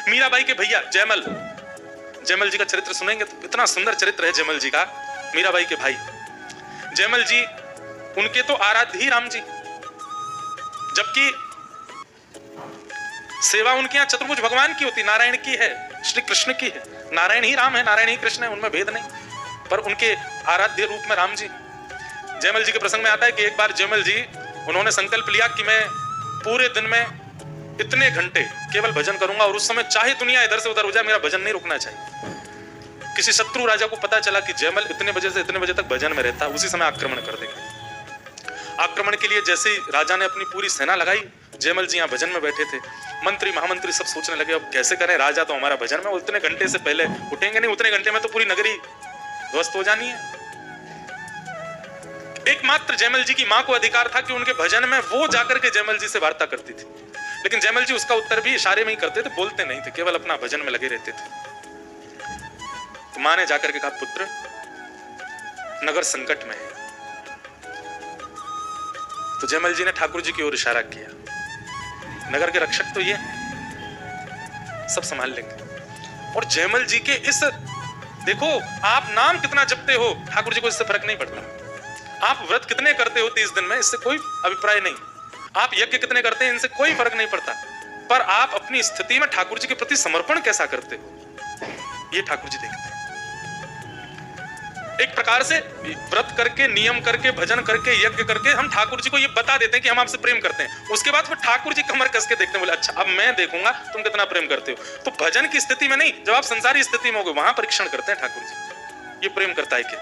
मीराबाई के भैया जयमल, जयमल जी का चरित्र सुनेंगे तो इतना सुंदर चरित्र है जयमल जी का। मीराबाई के भाई जयमल जी, उनके तो आराध्य ही राम जी, जबकि सेवा उनके यहाँ चतुर्भुज भगवान की होती, नारायण की है, श्री कृष्ण की है। नारायण ही राम है, नारायण ही कृष्ण है, उनमें भेद नहीं, पर उनके आराध्य रूप में राम जी। जयमल जी के प्रसंग में आता है कि एक बार जयमल जी उन्होंने संकल्प लिया कि मैं पूरे दिन में इतने घंटे केवल भजन करूंगा, और उस समय चाहे दुनिया इधर से उधर हो जाए, मेरा भजन नहीं रुकना चाहिए। किसी शत्रु राजा को पता चला कि जयमल इतने बजे से इतने बजे तक भजन में रहता, उसी समय आक्रमण कर देंगे। आक्रमण के लिए जैसे ही राजा ने अपनी पूरी सेना लगाई, जयमल जी यहाँ भजन में बैठे थे। मंत्री महामंत्री सब सोचने लगे अब कैसे करें, राजा तो हमारा भजन में, उतने घंटे से पहले उठेंगे नहीं, उतने घंटे में तो पूरी नगरी ध्वस्त हो जानी है। एकमात्र जयमल जी की मां को अधिकार था कि उनके भजन में वो जाकर के जयमल जी से वार्ता करती थी, लेकिन जयमल जी उसका उत्तर भी इशारे में ही करते थे, बोलते नहीं थे, केवल अपना भजन में लगे रहते थे। तो मां ने जाकर के कहा, पुत्र नगर संकट में है। तो जयमल जी ने ठाकुर जी की ओर इशारा किया, नगर के रक्षक तो ये सब संभाल लेंगे। और जयमल जी के इस, देखो आप नाम कितना जपते हो, ठाकुर जी को इससे फर्क नहीं पड़ता। आप व्रत कितने करते हो 30 दिन में, इससे कोई अभिप्राय नहीं। आप यज्ञ कितने करते हैं, इनसे कोई फर्क नहीं पड़ता। पर आप अपनी स्थिति में ठाकुर जी के प्रति समर्पण कैसा करते हो, ये ठाकुर जी देखते हैं। एक प्रकार से व्रत करके, नियम करके, भजन करके, यज्ञ करके हम ठाकुर जी को ये बता देते हैं कि हम आपसे प्रेम करते हैं। उसके बाद फिर ठाकुर जी कमर कस के देखते हैं, बोले अच्छा अब मैं देखूंगा तुम कितना प्रेम करते हो। तो भजन की स्थिति में नहीं, जब आप संसारी स्थिति में हो गए, वहां परीक्षण करते हैं ठाकुर जी, ये प्रेम करता है क्या।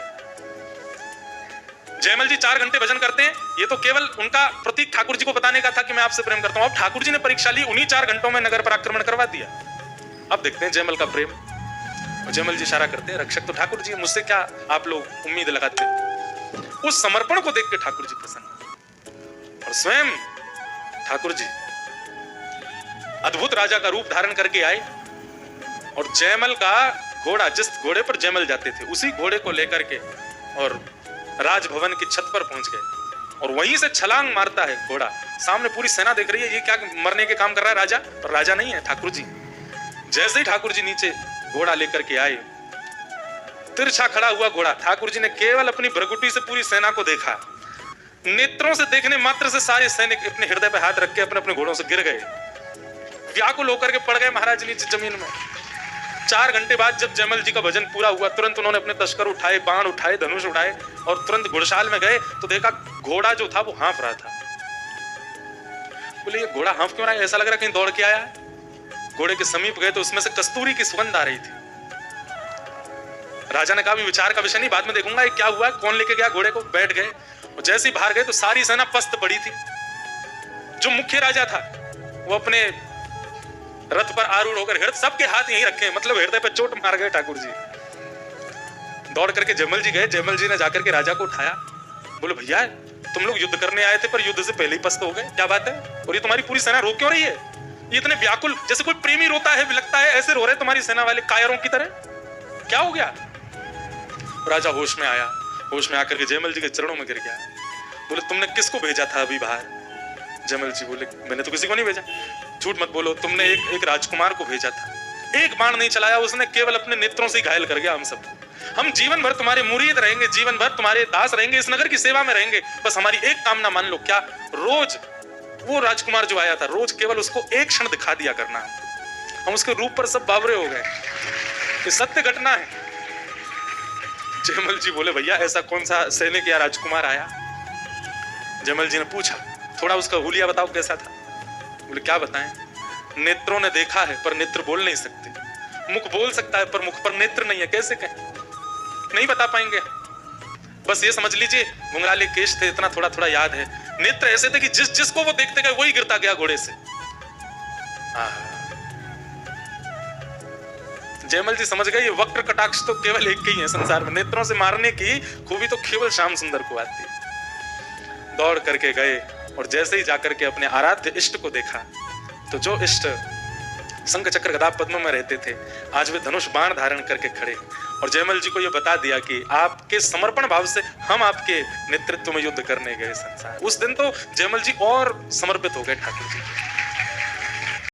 जयमल जी 4 घंटे भजन करते हैं, ये तो केवल उनका प्रतीक ठाकुर जी को बताने का था कि मैं आपसे प्रेम करता हूं। अब ठाकुर जी ने परीक्षा ली, उन्हीं 4 घंटों में नगर पर आक्रमण करवा दिया। अब देखते हैं जयमल का प्रेम। जयमल जी इशारा करते हैं, रक्षक तो ठाकुर जी, मुझसे क्या आप लोग उम्मीद लगाते हैं। उस समर्पण को देख के ठाकुर जी प्रसन्न, और स्वयं ठाकुर जी अद्भुत राजा का रूप धारण करके आए, और जयमल का घोड़ा, जिस घोड़े पर जयमल जाते थे, उसी घोड़े को लेकर के और राजभवन की छत पर पहुंच गए। और वहीं से छलांग मारता है घोड़ा, सामने पूरी सेना देख रही है, ये क्या मरने के काम कर रहा है राजा, पर राजा नहीं है ठाकुर जी। जैसे ही ठाकुर जी नीचे घोड़ा लेकर के आए, तिरछा खड़ा हुआ घोड़ा, ठाकुर जी ने केवल अपनी भ्रगुटी से पूरी सेना को देखा। नेत्रों से देखने मात्र से सारे सैनिक अपने हृदय पे हाथ रख के अपने अपने घोड़ों से गिर गए, व्याकुल होकर के पड़ गए महाराज नीचे जमीन में। 4 घंटे बाद जब जयमल जी का भजन पूरा हुआ, तुरंत उन्होंने अपने तस्कर उठाए, बाण उठाए, धनुष उठाए, और तुरंत घुड़शाल में गए तो देखा घोड़ा जो था वो हाँफ रहा था। बोले ये घोड़ा हाँफ क्यों रहा है, ऐसा लग रहा है कहीं दौड़ के आया है। घोड़े के समीप गए तो उसमें से कस्तूरी की सुगंध आ रही थी। राजा ने कहा विचार का विषय नहीं, बाद में देखूंगा ये क्या हुआ, कौन लेके गया घोड़े को। बैठ गए, और जैसे ही बाहर गए तो सारी सेना पस्त पड़ी थी। जो मुख्य राजा था वो अपने रथ पर आरूढ़ होकर, सबके हाथ यहीं रखे, मतलब हृदय पर चोट मार गए ठाकुर जी। दौड़ करके जयमल जी गए, जयमल जी ने जाकर के राजा को उठाया, बोले भैया तुम लोग युद्ध करने आए थे पर युद्ध से पहले ही पस्त हो गए, क्या बात है, और ये तुम्हारी पूरी सेना रो क्यों रही है, ये इतने व्याकुल, जैसे कोई प्रेमी रोता है, विलकता है, ऐसे रो रहे तुम्हारी सेना वाले कायरों की तरह, क्या हो गया। राजा होश में आया, होश में आकर के जयमल जी के चरणों में गिर गया। बोले तुमने किसको भेजा था अभी बाहर। जयमल जी बोले मैंने तो किसी को नहीं भेजा। झूठ मत बोलो, तुमने एक राजकुमार को भेजा था, एक बाण नहीं चलाया उसने, केवल अपने नेत्रों से घायल कर गया हम सबको। हम जीवन भर तुम्हारे मुरीद रहेंगे, जीवन भर तुम्हारे दास रहेंगे, इस नगर की सेवा में रहेंगे, बस हमारी एक कामना मान लो। क्या, रोज वो राजकुमार जो आया था, रोज केवल उसको एक क्षण दिखा दिया करना। हम उसके रूप पर सब बावरे हो गए, ये सत्य घटना है। जयमल जी बोले भैया ऐसा कौन सा सैनिक या राजकुमार आया। जयमल जी ने पूछा थोड़ा उसका हुलिया बताओ कैसा था। बोले क्या बताएं, नेत्रों ने देखा है पर नेत्र बोल नहीं सकते, मुख बोल सकता है पर मुख पर नेत्र नहीं है, कैसे कहें, नहीं बता पाएंगे। बस ये समझ लीजिए घुंघराले केश थे, इतना थोड़ा थोड़ा याद है। नेत्र ऐसे थे कि जिसको वो देखते गए वही गिरता गया घोड़े से। जयमल जी समझ गए ये वक्र कटाक्ष तो केवल एक ही है संसार में, नेत्रों से मारने की खूबी तो केवल श्याम सुंदर को आती है। दौड़ करके गए और जैसे ही जाकर के अपने आराध्य इष्ट को देखा तो जो इष्ट शंख चक्र गदा पद्म में रहते थे, आज वे धनुष बाण धारण करके खड़े, और जयमल जी को यह बता दिया कि आपके समर्पण भाव से हम आपके नेतृत्व में युद्ध करने गए संसार। उस दिन तो जयमल जी और समर्पित हो गए ठाकुर जी।